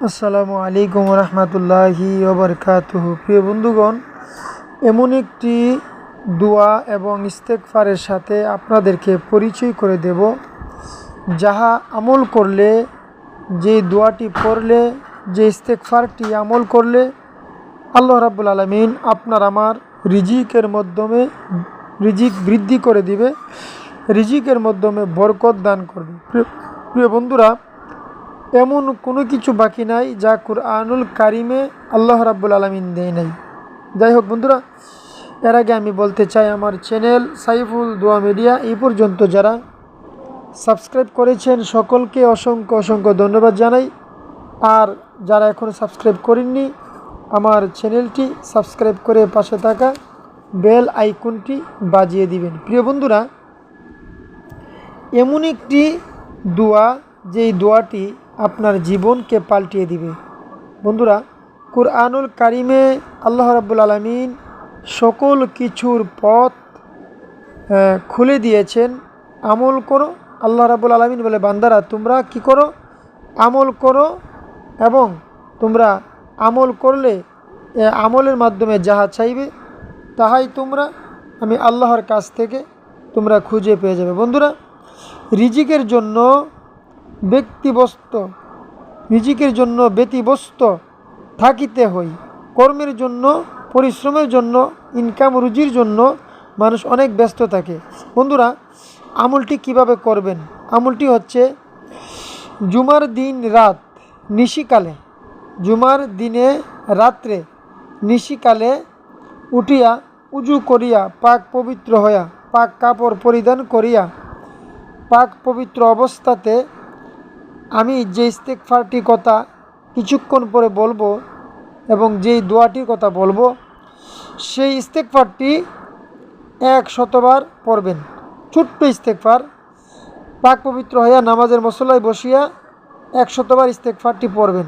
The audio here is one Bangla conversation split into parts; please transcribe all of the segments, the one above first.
আসসালামু আলাইকুম রহমতুল্লাহি ওবরকাতুহু। প্রিয় বন্ধুগণ, এমন একটি দোয়া এবং ইস্তেগফারের সাথে আপনাদেরকে পরিচয় করে দেব, যাহা আমল করলে, যে দোয়াটি পড়লে, যে ইস্তেগফারটি আমল করলে আল্লাহ রাব্বুল আলামিন আপনার আমার রিজিকের মাধ্যমে রিজিক বৃদ্ধি করে দিবে, রিজিকের মাধ্যমে বরকত দান করবে। প্রিয় বন্ধুরা, এমন কোনো কিছু বাকি নাই যা কুরআনুল কারিমে আল্লাহ রাব্বুল আলামিন দেয় নাই। যাই হোক বন্ধুরা, এর আগে আমি বলতে চাই, আমার চ্যানেল সাইফুল দোয়া মিডিয়া এই পর্যন্ত যারা সাবস্ক্রাইব করেছেন সকলকে অসংখ্য অসংখ্য ধন্যবাদ জানাই। আর যারা এখনও সাবস্ক্রাইব করেননি, আমার চ্যানেলটি সাবস্ক্রাইব করে পাশে থাকা বেল আইকনটি বাজিয়ে দিবেন। প্রিয় বন্ধুরা, এমন একটি দোয়া, যেই দোয়াটি আপনার জীবনকে পাল্টিয়ে দিবে। বন্ধুরা, কুরআনুল কারিমে আল্লাহ রাব্বুল আলামিন সকল কিছুর পথ খুলে দিয়েছেন। আমল করো। আল্লাহ রাব্বুল আলামিন বলে, বান্দারা তোমরা কি করো? আমল করো, এবং তোমরা আমল করলে আমলের মাধ্যমে যাহা চাইবে তাহাই তোমরা আমি আল্লাহর কাছ থেকে তোমরা খুঁজে পেয়ে যাবে। বন্ধুরা, রিজিকের জন্য ব্যতিব্যস্ত থাকিতে হই। কর্মের জন্য, পরিশ্রমের জন্য, ইনকাম রুজির জন্য মানুষ অনেক ব্যস্ত থাকে। বন্ধুরা, আমলটি কিভাবে করবেন? আমলটি হচ্ছে, জুমার দিন রাত নিশিকালে, জুমার দিনে রাত্রে নিশিকালে উঠিয়া উজু করিয়া পাক পবিত্র হইয়া, পাক কাপড় পরিধান করিয়া, পাক পবিত্র অবস্থাতে আমি যে ইস্তেগফারটির কথা কিছুক্ষণ পরে বলবো এবং যেই দোয়াটির কথা বলবো, সেই ইস্তেগফারটি 100বার পড়বেন। ছোট্ট ইস্তেগফার, পাক পবিত্র হইয়া নামাজের মসল্লায় বসিয়া 100বার ইস্তেগফারটি পড়বেন।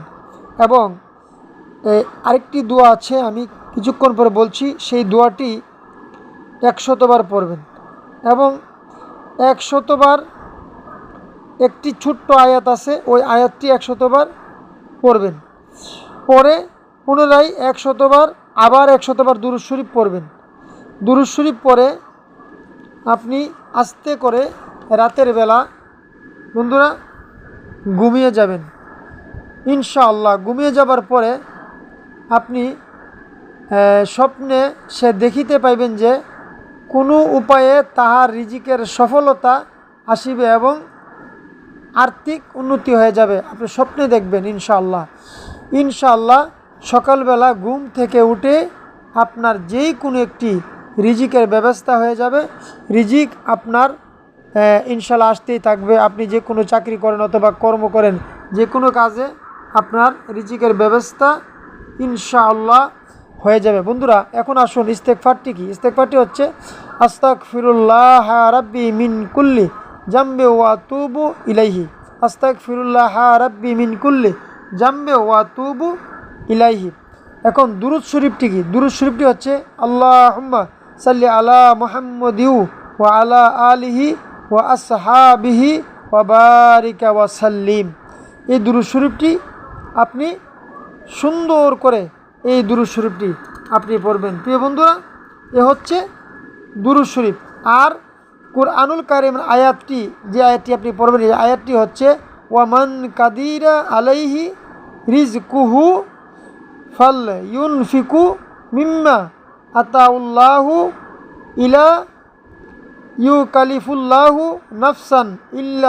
এবং আরেকটি দোয়া আছে, আমি কিছুক্ষণ পরে বলছি, সেই দোয়াটি 100বার পড়বেন। এবং 100বার একটি ছোট্ট আয়াত আছে, ওই আয়াতটি 100বার পড়বেন। পরে পুনরায় 100বার, আবার 100বার দুরূদ শরীফ পড়বেন। দুরূদ শরীফ পরে আপনি আস্তে করে রাতের বেলা বন্ধুরা ঘুমিয়ে যাবেন। ইনশাআল্লাহ ঘুমিয়ে যাবার পরে আপনি স্বপ্নে সে দেখিতে পাইবেন যে কোনো উপায়ে তাহার রিজিকের সফলতা আসিবে এবং আর্থিক উন্নতি হয়ে যাবে। আপনি স্বপ্নে দেখবেন ইনশাআল্লাহ সকালবেলা ঘুম থেকে উঠে আপনার যেই কোনো একটি রিজিকের ব্যবস্থা হয়ে যাবে। রিজিক আপনার ইনশাআল্লাহ আসতেই থাকবে। আপনি যে কোনো চাকরি করেন অথবা কর্ম করেন, যে কোনো কাজে আপনার রিজিকের ব্যবস্থা ইনশাআল্লাহ হয়ে যাবে। বন্ধুরা, এখন আসুন ইস্তেগফারটি কি। ইস্তেগফারটি হচ্ছে, আস্তাগফিরুল্লাহ রাব্বি মিন কুল্লি জামবে ওয়া আতুবু ইলাইহি। আস্তাগফিরুল্লাহ রাব্বি মিন কুল্লি জামবে ওয়া আতুবু ইলাইহি। এখন দুরূদ শরীফটি কি? দুরূদ শরীফটি হচ্ছে, আল্লাহুম্মা সাল্লি আলা মুহাম্মাদিউ ওয়া আলা আলিহি ওয়া আসহাবিহি ওয়া বারিকা ওয়া সাল্লিম। এই দুরূদ শরীফটি আপনি সুন্দর করে এই দুরূদ শরীফটি আপনি পড়বেন। প্রিয় বন্ধুরা, এ হচ্ছে দুরূদ শরীফ। আর কুরআনুল কারীমের আয়াতটি, যে আয়াতটি আপনি পড়বেন, এই আয়াতটি হচ্ছে, ওয়ামান কাদিরা আলাইহি রিজকুহু ফাল ইউনফিকু মিম্মা আতাউল্লাহু ইলা ইউকালিফুল্লাহু নাফসান ইল্লা